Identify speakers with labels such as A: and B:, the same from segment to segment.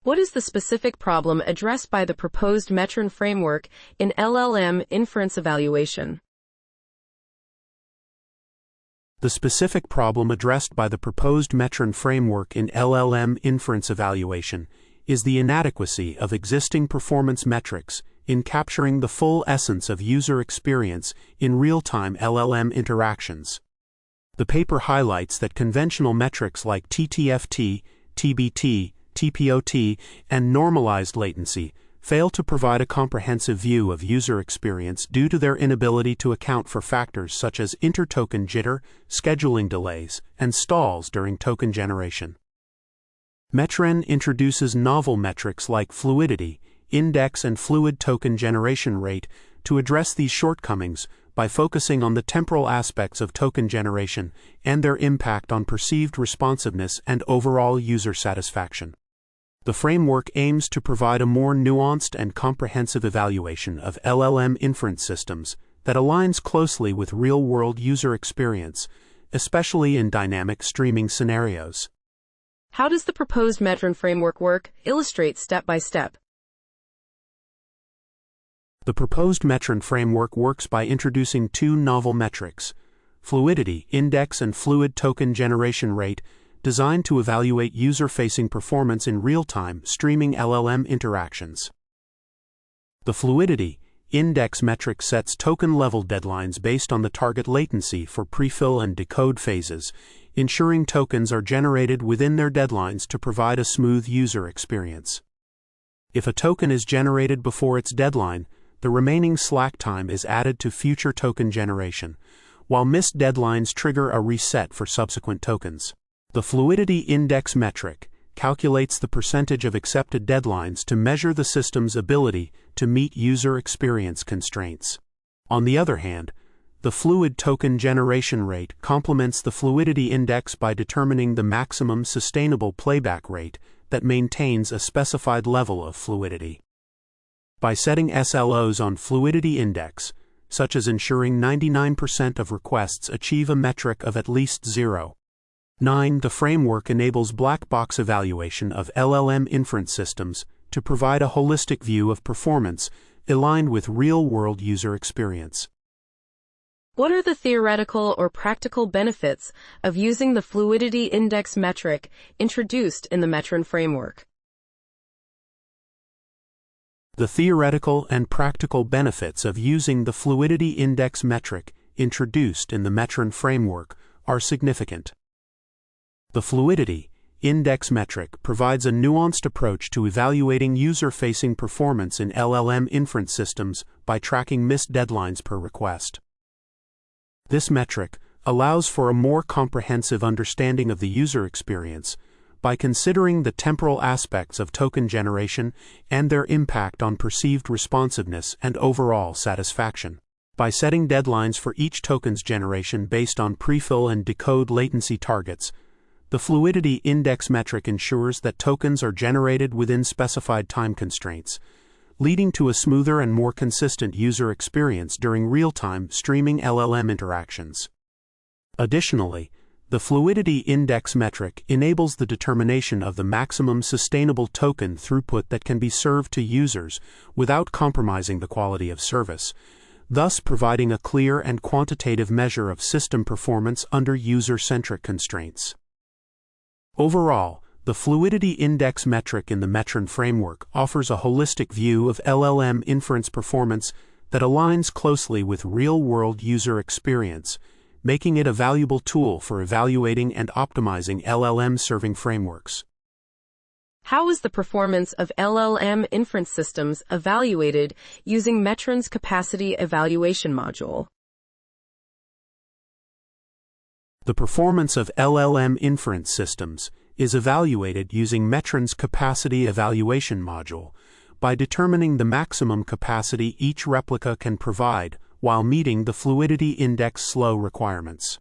A: What is the specific problem addressed by the proposed Metron framework in LLM inference evaluation?
B: The specific problem addressed by the proposed Metron framework in LLM inference evaluation is the inadequacy of existing performance metrics in capturing the full essence of user experience in real-time LLM interactions. The paper highlights that conventional metrics like TTFT, TBT, TPOT, and normalized latency fail to provide a comprehensive view of user experience due to their inability to account for factors such as inter-token jitter, scheduling delays, and stalls during token generation. Metron introduces novel metrics like fluidity, index, and fluid token generation rate to address these shortcomings by focusing on the temporal aspects of token generation and their impact on perceived responsiveness and overall user satisfaction. The framework aims to provide a more nuanced and comprehensive evaluation of LLM inference systems that aligns closely with real-world user experience, especially in dynamic streaming scenarios.
A: How does the proposed Metron framework work? Illustrate step by step.
B: The proposed Metron framework works by introducing two novel metrics, fluidity index and fluid token generation rate, designed to evaluate user-facing performance in real-time streaming LLM interactions. The fluidity index metric sets token-level deadlines based on the target latency for prefill and decode phases, ensuring tokens are generated within their deadlines to provide a smooth user experience. If a token is generated before its deadline, the remaining slack time is added to future token generation, while missed deadlines trigger a reset for subsequent tokens. The fluidity index metric calculates the percentage of accepted deadlines to measure the system's ability to meet user experience constraints. On the other hand, the fluid token generation rate complements the fluidity index by determining the maximum sustainable playback rate that maintains a specified level of fluidity. By setting SLOs on fluidity index, such as ensuring 99% of requests achieve a metric of at least 0.9, the framework enables black box evaluation of LLM inference systems to provide a holistic view of performance aligned with real-world user experience.
A: What are the theoretical or practical benefits of using the fluidity index metric introduced in the Metron framework?
B: The theoretical and practical benefits of using the fluidity index metric introduced in the Metron framework are significant. The fluidity index metric provides a nuanced approach to evaluating user-facing performance in LLM inference systems by tracking missed deadlines per request. This metric allows for a more comprehensive understanding of the user experience by considering the temporal aspects of token generation and their impact on perceived responsiveness and overall satisfaction. By setting deadlines for each token's generation based on prefill and decode latency targets, the fluidity index metric ensures that tokens are generated within specified time constraints, leading to a smoother and more consistent user experience during real-time streaming LLM interactions. Additionally, the fluidity index metric enables the determination of the maximum sustainable token throughput that can be served to users without compromising the quality of service, thus providing a clear and quantitative measure of system performance under user-centric constraints. Overall, the fluidity index metric in the Metron framework offers a holistic view of LLM inference performance that aligns closely with real-world user experience, making it a valuable tool for evaluating and optimizing LLM serving frameworks.
A: How is the performance of LLM inference systems evaluated using Metron's capacity evaluation module?
B: The performance of LLM inference systems is evaluated using Metron's capacity evaluation module by determining the maximum capacity each replica can provide while meeting the fluidity index slow requirements.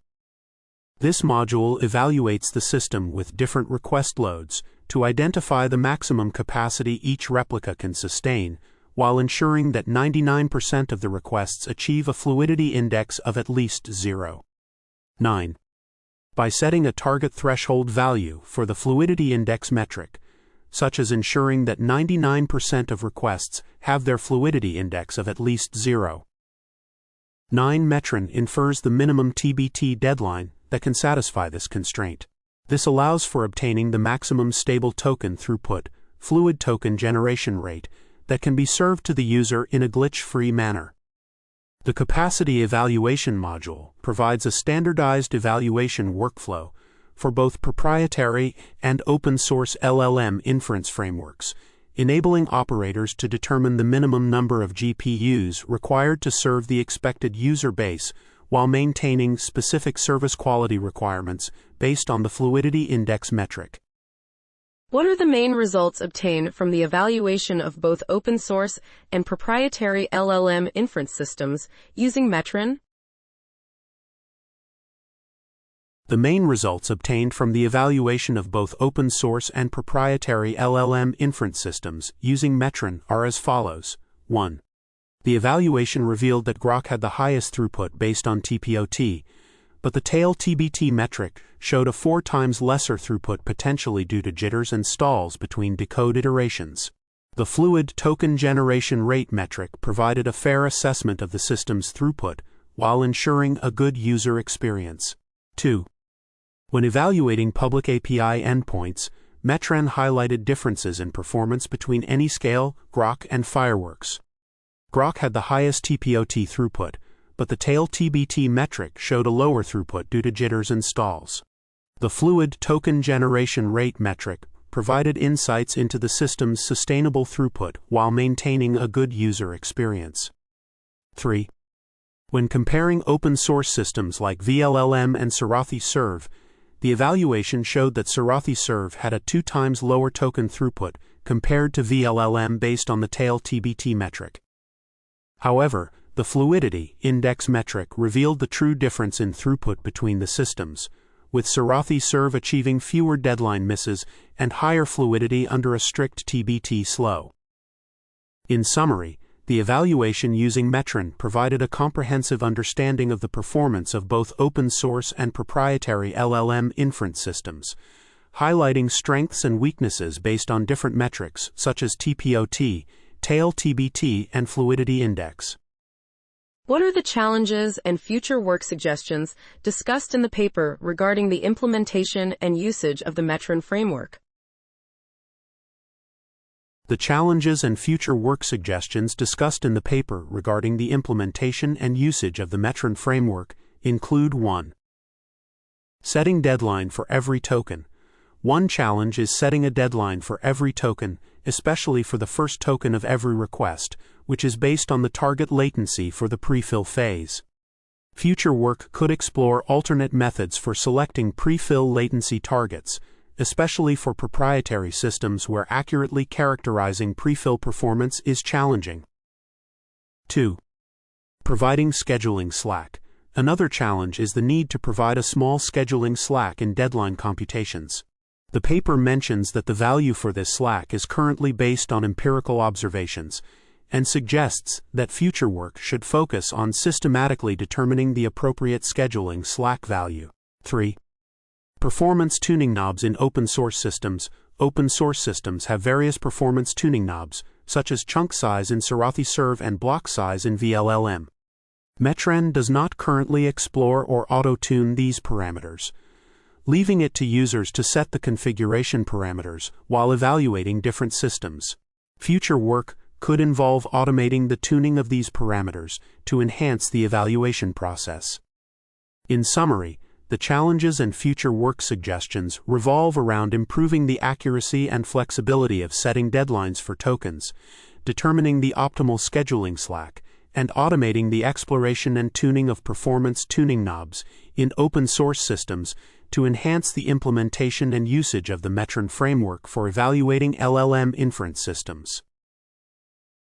B: This module evaluates the system with different request loads to identify the maximum capacity each replica can sustain, while ensuring that 99% of the requests achieve a fluidity index of at least 0.9. By setting a target threshold value for the fluidity index metric, such as ensuring that 99% of requests have their fluidity index of at least 0. 9. Metron infers the minimum TBT deadline that can satisfy this constraint. This allows for obtaining the maximum stable token throughput, fluid token generation rate, that can be served to the user in a glitch-free manner. The Capacity Evaluation module provides a standardized evaluation workflow for both proprietary and open-source LLM inference frameworks, enabling operators to determine the minimum number of GPUs required to serve the expected user base while maintaining specific service quality requirements based on the fluidity index metric.
A: What are the main results obtained from the evaluation of both open-source and proprietary LLM inference systems using Metron?
B: The main results obtained from the evaluation of both open-source and proprietary LLM inference systems using Metron are as follows. 1. The evaluation revealed that Grok had the highest throughput based on TPOT, but the tail TBT metric showed a 4 times lesser throughput potentially due to jitters and stalls between decode iterations. The fluid token generation rate metric provided a fair assessment of the system's throughput while ensuring a good user experience. 2. When evaluating public API endpoints, Metron highlighted differences in performance between Anyscale, Grok, and Fireworks. Grok had the highest TPOT throughput, but the tail TBT metric showed a lower throughput due to jitters and stalls. The fluid token generation rate metric provided insights into the system's sustainable throughput while maintaining a good user experience. 3. When comparing open-source systems like vLLM and Sarathi Serve, the evaluation showed that Sarathi Serve had a 2 times lower token throughput compared to vLLM based on the tail TBT metric. However, the fluidity-index metric revealed the true difference in throughput between the systems, with Sarathi Serve achieving fewer deadline misses and higher fluidity under a strict TBT slow. In summary, the evaluation using Metron provided a comprehensive understanding of the performance of both open-source and proprietary LLM inference systems, highlighting strengths and weaknesses based on different metrics such as TPOT, tail TBT, and fluidity index.
A: What are the challenges and future work suggestions discussed in the paper regarding the implementation and usage of the Metron framework?
B: The challenges and future work suggestions discussed in the paper regarding the implementation and usage of the Metron framework include 1. Setting deadline for every token. One challenge is setting a deadline for every token, especially for the first token of every request, which is based on the target latency for the prefill phase. Future work could explore alternate methods for selecting prefill latency targets, especially for proprietary systems where accurately characterizing prefill performance is challenging. 2. Providing scheduling slack. Another challenge is the need to provide a small scheduling slack in deadline computations. The paper mentions that the value for this slack is currently based on empirical observations, and suggests that future work should focus on systematically determining the appropriate scheduling slack value. 3. Performance tuning knobs in open-source systems. Open-source systems have various performance tuning knobs, such as chunk size in Sarathi Serve and block size in vLLM. Metron does not currently explore or auto-tune these parameters, leaving it to users to set the configuration parameters while evaluating different systems. Future work could involve automating the tuning of these parameters to enhance the evaluation process. In summary, the challenges and future work suggestions revolve around improving the accuracy and flexibility of setting deadlines for tokens, determining the optimal scheduling slack, and automating the exploration and tuning of performance tuning knobs in open-source systems to enhance the implementation and usage of the Metron framework for evaluating LLM inference systems.